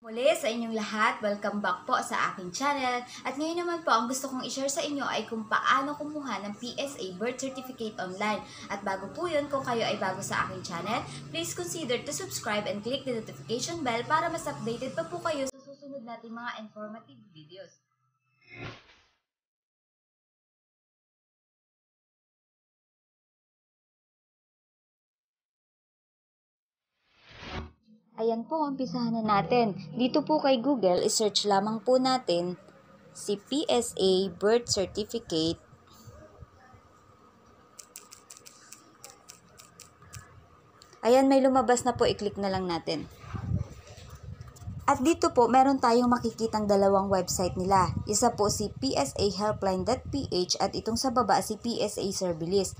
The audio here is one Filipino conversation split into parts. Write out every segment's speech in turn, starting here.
Muli sa inyong lahat, welcome back po sa aking channel. At ngayon naman po, ang gusto kong i-share sa inyo ay kung paano kumuha ng PSA birth certificate online. At bago po yun, kung kayo ay bago sa aking channel, please consider to subscribe and click the notification bell para mas updated pa po kayo sa susunod nating mga informative videos. Ayan po, umpisahan na natin. Dito po kay Google, isearch lamang po natin si PSA birth certificate. Ayan, may lumabas na po, i-click na lang natin. At dito po, meron tayong makikitang dalawang website nila. Isa po si psahelpline.ph at itong sa baba si PSA Servilis.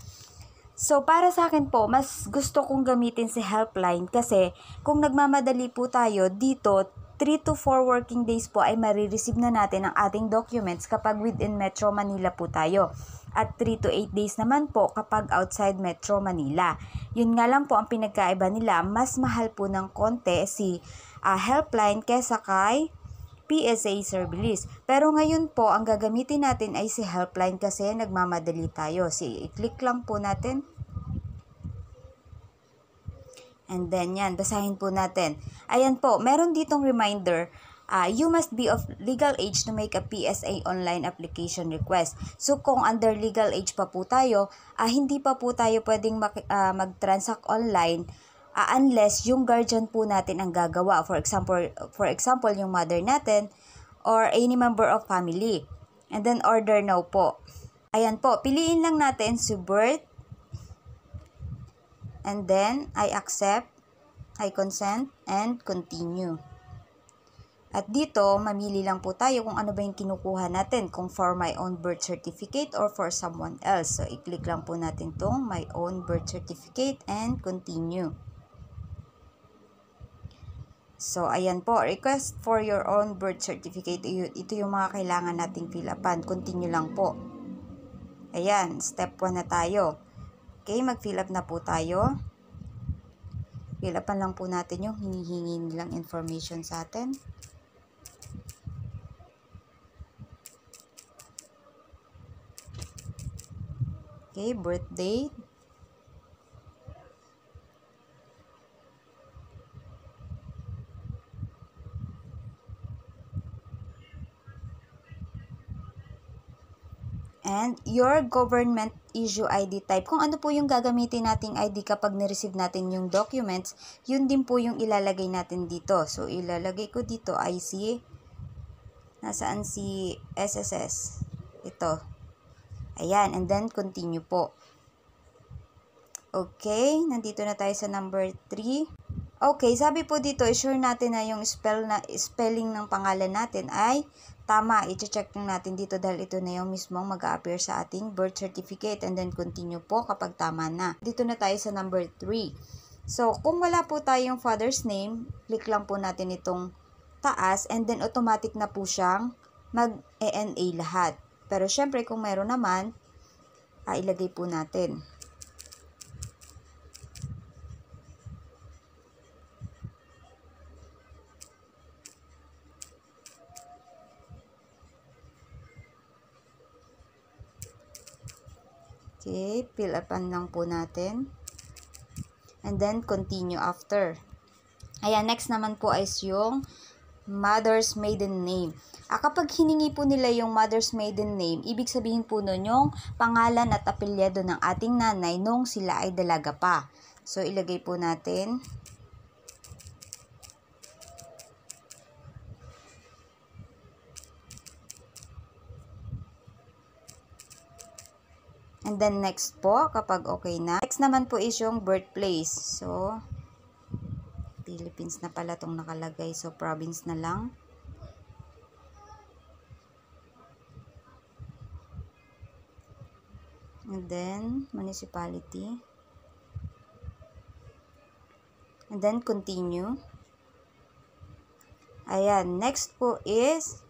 So, para sa akin po, mas gusto kong gamitin si Helpline kasi kung nagmamadali po tayo, dito 3 to 4 working days po ay marireceive na natin ang ating documents kapag within Metro Manila po tayo. At 3 to 8 days naman po kapag outside Metro Manila. Yun nga lang po ang pinagkaiba nila, mas mahal po ng konti si Helpline kesa kay PSA Servilis. Pero ngayon po, ang gagamitin natin ay si Helpline kasi nagmamadali tayo. I-click lang po natin. And then yan, basahin po natin. Ayan po, meron ditong reminder. You must be of legal age to make a PSA online application request. So kung under legal age pa po tayo, hindi pa po tayo pwedeng mag-transact online unless yung guardian po natin ang gagawa. For example, yung mother natin or any member of family. And then order now po. Ayan po, piliin lang natin si birth. And then I accept, I consent, and continue. At dito, mamili lang po tayo kung ano ba yung kinukuha natin, kung for my own birth certificate or for someone else. So, i-click lang po natin tong my own birth certificate and continue. So, ayan po, request for your own birth certificate. Ito yung mga kailangan nating fill upan. Continue lang po. Ayan, step 1 na tayo. Okay, mag-fill up na po tayo. Fill upan lang po natin yung hinihingi nilang information sa atin. Okay, birth date. And your government issue ID type. Kung ano po yung gagamitin nating ID kapag na-receive natin yung documents, yun din po yung ilalagay natin dito. So, ilalagay ko dito IC. Nasaan si SSS? Ito. Ayan, and then continue po. Okay, nandito na tayo sa number 3. Okay, sabi po dito, sure natin na yung spelling ng pangalan natin ay tama. I-check lang natin dito dahil ito na yung mismong mag-a-appear sa ating birth certificate and then continue po kapag tama na. Dito na tayo sa number 3. So, kung wala po tayong father's name, click lang po natin itong taas and then automatic na po siyang mag-ENA lahat. Pero syempre kung meron naman, ilagay po natin. Okay, fill upan lang po natin. And then, continue after. Ayan, next naman po is yung mother's maiden name. Kapag hiningi po nila yung mother's maiden name, ibig sabihin po nun yung pangalan at apelyido ng ating nanay nung sila ay dalaga pa. So, ilagay po natin. And then next po, kapag okay na. Next naman po is yung birthplace. So, Philippines na pala itong nakalagay. So, province na lang. And then, municipality. And then, continue. Ayan, next po is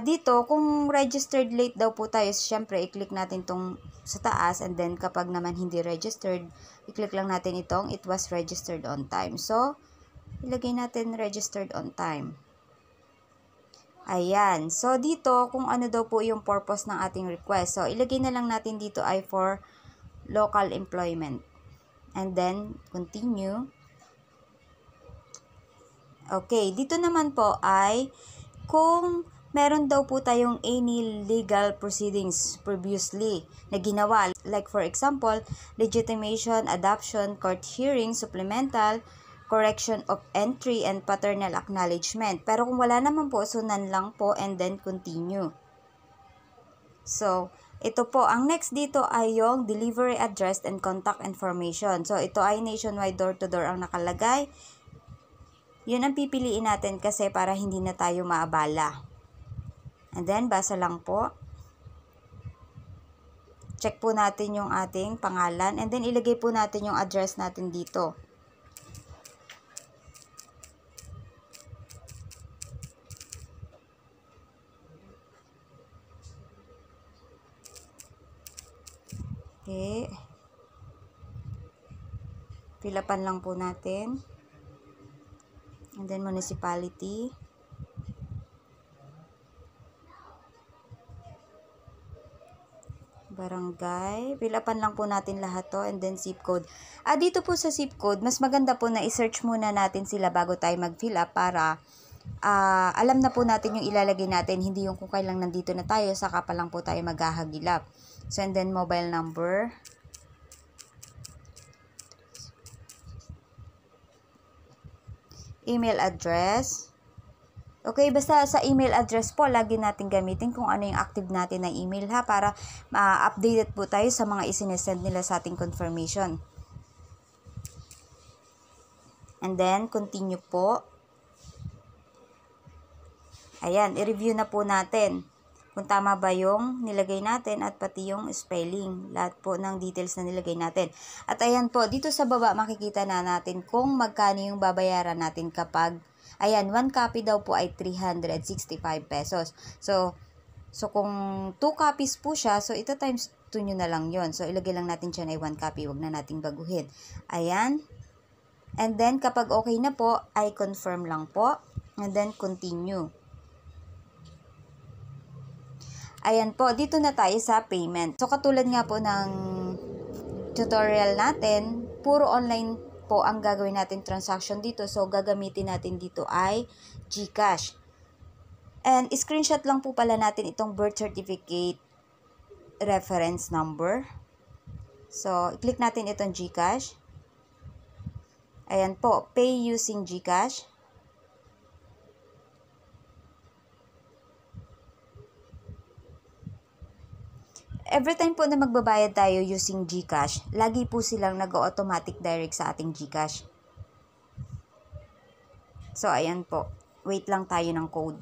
dito, kung registered late daw po tayo, syempre, i-click natin itong sa taas and then kapag naman hindi registered, i-click lang natin itong it was registered on time. So, ilagay natin registered on time. Ayan. So, dito, kung ano daw po yung purpose ng ating request. So, ilagay na lang natin dito ay for local employment. And then, continue. Okay. Dito naman po ay kung meron daw po tayong any legal proceedings previously na ginawa. Like for example, legitimation, adoption, court hearing, supplemental, correction of entry, and paternal acknowledgement. Pero kung wala naman po, so none lang po and then continue. So, ito po, ang next dito ay yung delivery address and contact information. So, ito ay nationwide door-to-door ang nakalagay. Yun ang pipiliin natin kasi para hindi na tayo maabala. And then, basa lang po. Check po natin yung ating pangalan. And then, ilagay po natin yung address natin dito. Okay. Pilapan lang po natin. And then, municipality. Barangay. Pilapan lang po natin lahat to. And then, zip code. Dito po sa zip code, mas maganda po na i-search muna natin sila bago tayo mag-fill up para alam na po natin yung ilalagay natin. Hindi yung kung kailang nandito na tayo, saka pa lang po tayo maghahagilap. So, and then, mobile number. Email address. Okay, basta sa email address po, lagi natin gamitin kung ano yung active natin na email ha, para updated po tayo sa mga isinesend nila sa ating confirmation. And then, continue po. Ayan, i-review na po natin kung tama ba yung nilagay natin at pati yung spelling. Lahat po ng details na nilagay natin. At ayan po, dito sa baba makikita na natin kung magkano yung babayaran natin kapag, ayan, 1 copy daw po ay 365 pesos. So kung 2 copies po siya, so ito times 2 nyo na lang yon. So ilagay lang natin dyan ay 1 copy, wag na nating baguhin. Ayan. And then kapag okay na po, ay confirm lang po. And then continue. Ayan po, dito na tayo sa payment. So, katulad nga po ng tutorial natin, puro online po ang gagawin natin transaction dito. So, gagamitin natin dito ay GCash. And, screenshot lang po pala natin itong birth certificate reference number. So, i-click natin itong GCash. Ayan po, pay using GCash. Every time po na magbabayad tayo using GCash, lagi po silang nag-automatic direct sa ating GCash. So, ayan po. Wait lang tayo ng code.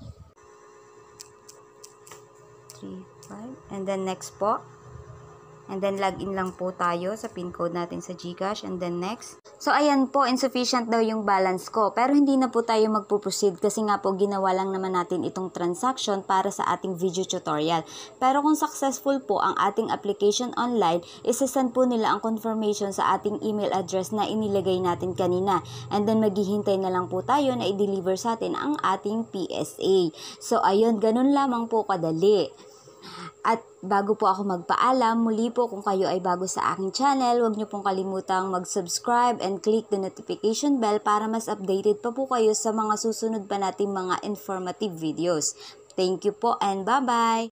3, 5. And then, next po. And then, login lang po tayo sa pin code natin sa GCash. And then, next. So, ayan po, insufficient daw yung balance ko. Pero, hindi na po tayo magpuproceed kasi nga po, ginawa lang naman natin itong transaction para sa ating video tutorial. Pero, kung successful po ang ating application online, isasend po nila ang confirmation sa ating email address na inilagay natin kanina. And then, maghihintay na lang po tayo na i-deliver sa atin ang ating PSA. So, ayun, ganun lamang po kadali. At bago po ako magpaalam, muli po kung kayo ay bago sa aking channel, huwag niyo pong kalimutang mag-subscribe and click the notification bell para mas updated pa po kayo sa mga susunod pa nating mga informative videos. Thank you po and bye-bye!